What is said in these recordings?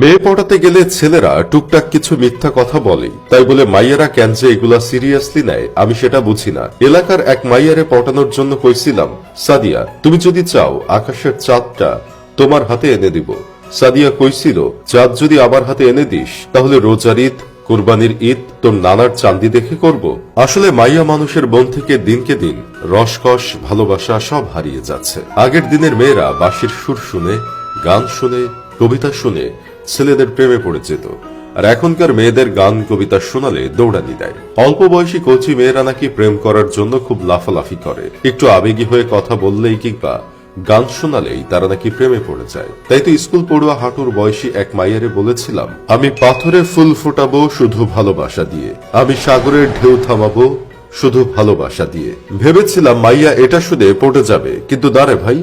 মেয়ে পটাতে গেলে ছেলেরা টুকটাক কিছু মিথ্যা কথা বলে, তাই বলে মাইয়ারা কেন যে এগুলা সিরিয়াসলি নেয় আমি সেটা বুঝি না। এলাকার এক মাইয়ারে পটানোর জন্য কইছিলাম, সাদিয়া তুমি যদি চাও আকাশের চাঁদটা তোমার হাতে এনে দিব। সাদিয়া কইছিল, চাঁদ যদি আমার হাতে এনে দিস তাহলে রোজার ঈদ, কুরবানির ঈদ তোর নানার চাঁদি দেখে করব। আসলে মাইয়া মানুষের মন থেকে দিনকে দিন রসকস ভালোবাসা সব হারিয়ে যাচ্ছে। আগের দিনের মেয়েরা বাঁশির সুর শুনে, গান শুনে, কবিতা শুনে ছেলেদের প্রেমে পড়ে যেত, আর এখনকার মেয়েদের গান কবিতা শোনালে দৌড়ানি দেয়। অল্প বয়সী কচি মেয়েরা নাকি প্রেম করার জন্য খুব লাফালাফি করে, একটু আবেগী হয়ে কথা বললেই কিংবা গান শোনালেই তারা নাকি প্রেমে পড়ে যায়। তাই তো স্কুল পড়ুয়া হাঁটুর বয়সী এক মাইয়ারে বলেছিলাম, আমি পাথরে ফুল ফোটাবো শুধু ভালোবাসা দিয়ে, আমি সাগরের ঢেউ থামাবো শুধু ভালোবাসা দিয়ে। ভেবেছিলাম মাইয়া এটা শুনে পড়ে যাবে, কিন্তু দাঁড়ে ভাই,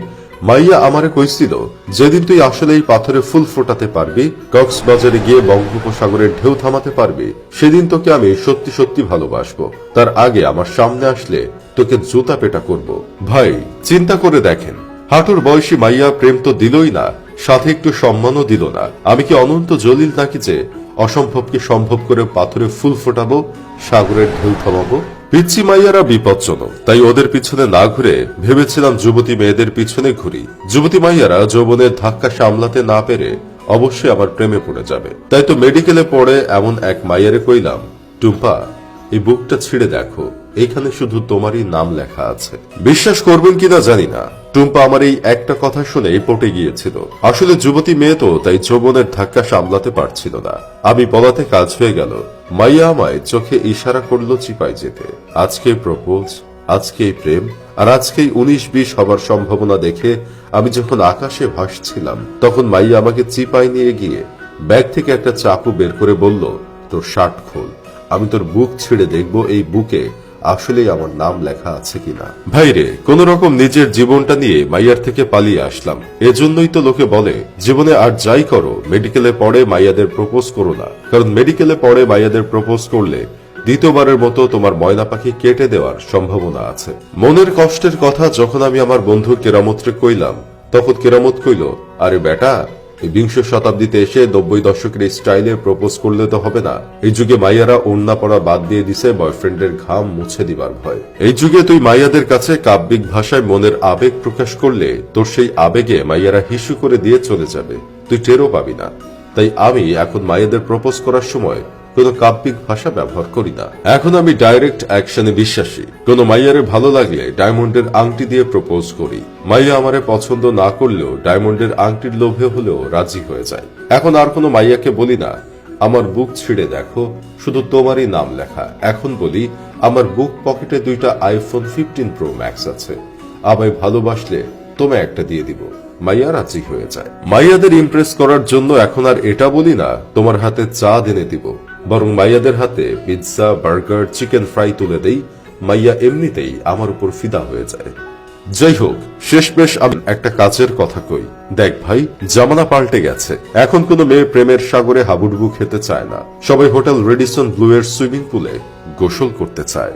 মাইয়া আমারে কইছিল, যেদিন তুই আসলে এই পাথরে ফুল ফোটাতে পারবি, কক্সবাজারে গিয়ে বঙ্গোপসাগরের ঢেউ থামাতে পারবি, সেদিন তোকে আমি সত্যি সত্যি ভালোবাসবো। তার আগে আমার সামনে আসলে তোকে জুতা পেটা করব। ভাই চিন্তা করে দেখেন, হাঁটুর বয়সী মাইয়া প্রেম তো দিলই না, সাথে একটু সম্মানও দিল না। আমি কি অনন্ত জলিল নাকি যে অসম্ভবকে সম্ভব করে পাথরে ফুল ফোটাবো, সাগরের ঢেউ থামাবো? পিচ্ছি মাইয়ারা বিপজ্জনক, তাই ওদের পিছনে না ঘুরে ভেবেছিলাম যুবতী মেয়েদের পিছনে ঘুরি। যুবতী মাইয়ারা যৌবনের ধাক্কা সামলাতে না পেরে অবশ্যই আমার প্রেমে পড়ে যাবে। তাই তো মেডিকেলে পড়ে এমন এক মাইয়ারে কইলাম, টুম্পা এই বুকটা ছিঁড়ে দেখো, এখানে শুধু তোমারই নাম লেখা আছে। বিশ্বাস করবেন কিনা জানি না, টুম্পা আমার এই একটা কথা শুনে পটে গিয়েছিল। আসলে যুবতী মেয়ে তো, তাই যৌবনের ধাক্কা সামলাতে পারছিল না। আমি বলাতে কাজ হয়ে গেল। মাইয়া আমায় চোখে ইশারা করলো চিপায় যেতে। আজকে প্রপোজ, আজকেই প্রেম, আর আজকেই 19-20 হবার সম্ভাবনা দেখে আমি যখন আকাশে ভাসছিলাম, তখন মাইয়া আমাকে চিপায় নিয়ে গিয়ে ব্যাগ থেকে একটা চাকু বের করে বলল, তোর শার্ট খোল, আমি তোর বুক ছিঁড়ে দেখবো এই বুকে আসলেই আমার নাম লেখা আছে কিনা। ভাইরে, কোন রকম নিজের জীবনটা নিয়ে মাইয়ার থেকে পালিয়ে আসলাম। এজন্যই তো লোকে বলে, জীবনে আর যাই করো মেডিকেলে পড়ে মাইয়াদের প্রপোজ করো না, কারণ মেডিকেলে পড়ে মাইয়াদের প্রপোজ করলে দ্বিতীয়বারের মতো তোমার ময়না পাখি কেটে দেওয়ার সম্ভাবনা আছে। মনের কষ্টের কথা যখন আমি আমার বন্ধু কেরামতরে কইলাম, তখন কেরামত কইল, আরে বেটা, এই 20 শতাব্দীতে এসে 90 দশকের স্টাইলে প্রপোজ করলে তো হবে না। এই যুগে মাইয়ারা ওড়না পরা বাদ দিয়ে দিছে বয়ফ্রেন্ডের ঘাম মুছে দিবার ভয়। এই যুগে তুই মাইয়াদের কাছে কাব্যিক ভাষায় মনের আবেগ প্রকাশ করলে তোর সেই আবেগে মাইয়ারা হিসু করে দিয়ে চলে যাবে, তুই টেরও পাবি না। তাই আমি এখন মাইয়াদের প্রপোজ করার সময় কোন কাব্যিক ভাষা ব্যবহার করি না। এখন আমি ডাইরেক্ট অ্যাকশনে বিশ্বাসী। কোন মাইয়ারে ভালো লাগলে ডায়মন্ডের আংটি দিয়ে প্রপোজ করি। মাইয়া আমারে পছন্দ না করলেও ডায়মন্ডের আংটির লোভে হলেও রাজি হয়ে যায়। এখন আর কোনো মাইয়াকে বলি না, আমার বুক ছিঁড়ে দেখো শুধু তোমারই নাম লেখা। এখন বলি, আমার বুক পকেটে 2টা আইফোন 15 প্রো ম্যাক্স আছে, আমায় ভালোবাসলে তোমায় একটা দিয়ে দিব। মাইয়া রাজি হয়ে যায়। মাইয়াদের ইমপ্রেস করার জন্য এখন আর এটা বলি না, তোমার হাতে চা এনে দিব, বরং মাইয়াদের হাতে পিৎজা, বার্গার, চিকেন ফ্রাই তুলে দেই। মাইয়া এমনিতেই আমার উপর ফিদা হয়ে যায়। যাই হোক, শেষমেশ আমি একটা কাজের কথা কই, দেখ ভাই, জামানা পাল্টে গেছে। এখন কোনো মেয়ে প্রেমের সাগরে হাবুডুবু খেতে চায় না, সবাই হোটেল রেডিসন ব্লু এর সুইমিং পুলে গোসল করতে চায়।